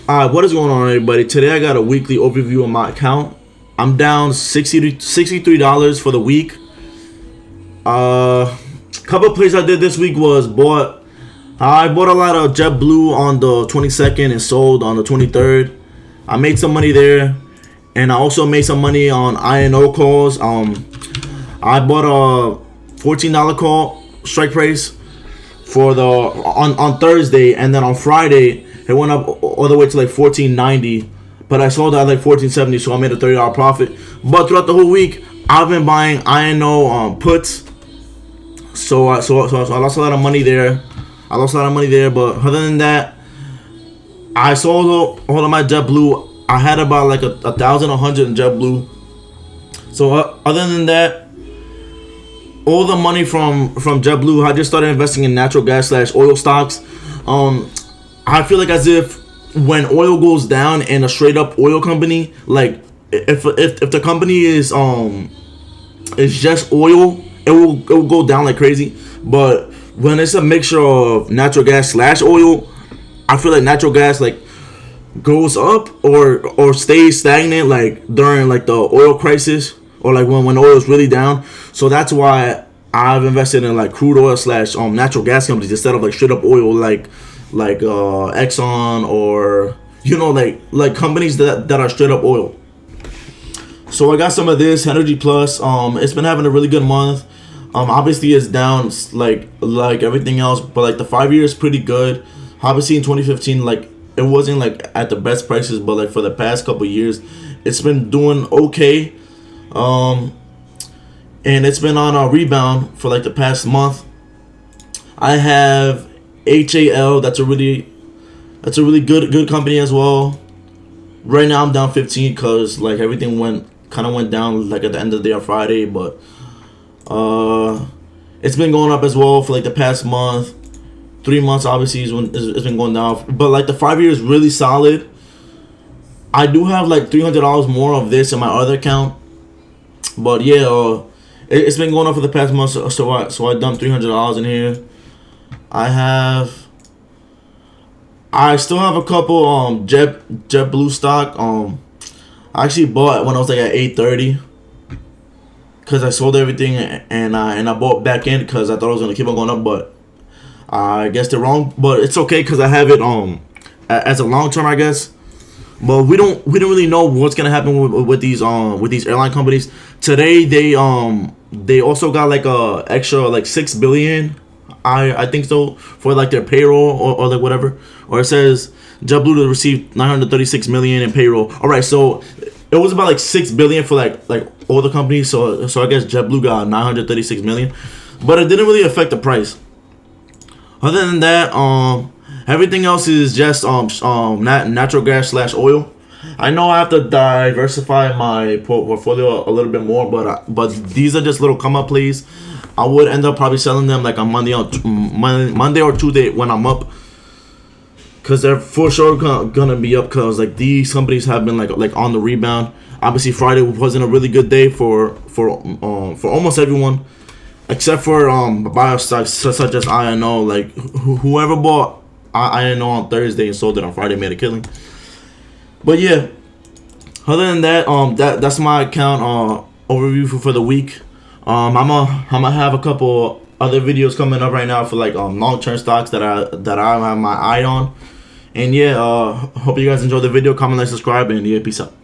Alright, what is going on, everybody? Today I got a weekly overview of my account. I'm down $63 for the week. Couple plays I did this week was I bought a lot of JetBlue on the 22nd and sold on the 23rd. I made some money there, and I also made some money on INO calls. I bought a $14 call strike price for the on Thursday, and then on Friday it went up all the way to like $14.90, but I sold at like $14.70, so I made a $30 profit. But throughout the whole week, I've been buying INO puts, so I lost a lot of money there. But other than that, I sold all of my JetBlue. I had about like 1,100 in JetBlue. So other than that, all the money from JetBlue, I just started investing in natural gas / oil stocks. I feel like as if when oil goes down and a straight up oil company, like if the company is just oil, it will go down like crazy. But when it's a mixture of natural gas / oil, I feel like natural gas like goes up or stays stagnant like during like the oil crisis, or like when oil is really down. So that's why I've invested in like crude oil / natural gas companies instead of like straight up oil like Exxon, or like companies that are straight up oil. So I got some of this Energy Plus. It's been having a really good month. Obviously it's down like everything else, but like the 5 year is pretty good. Obviously in 2015, like it wasn't like at the best prices, but like for the past couple years, it's been doing okay. And it's been on a rebound for like the past month. I have HAL. That's a really good company as well. Right now I'm down 15 because like everything went down like at the end of the day on Friday, but it's been going up as well for like the past month. 3 months obviously is when it's been going down, but like the 5 year is really solid. I do have like $300 more of this in my other account, but yeah, it's been going up for the past month, so I dumped $300 in here. I still have a couple JetBlue stock. I actually bought when I was like at 830, because I sold everything and I bought back in because I thought it was gonna keep on going up, but I guessed it wrong. But it's okay because I have it as a long term, I guess. But we don't really know what's gonna happen with these airline companies. Today they also got like a extra like $6 billion, I think so, for like their payroll or like whatever. Or it says JetBlue to receive $936 million in payroll. All right, so it was about like $6 billion for like all the companies. So I guess JetBlue got $936 million, but it didn't really affect the price. Other than that, everything else is just natural gas / oil. I know I have to diversify my portfolio a little bit more, but these are just little come up plays. I would end up probably selling them like on Monday or Tuesday when I'm up, because they're for sure gonna be up, because like these companies have been like on the rebound. Obviously Friday wasn't a really good day for almost everyone, except for biostocks such as INO. Like whoever bought INO on Thursday and sold it on Friday made a killing. But yeah, other than that, that's my account overview for the week. I'm gonna have a couple other videos coming up right now for like long-term stocks that I have my eye on. And yeah, hope you guys enjoyed the video. Comment, like, subscribe, and yeah, peace out.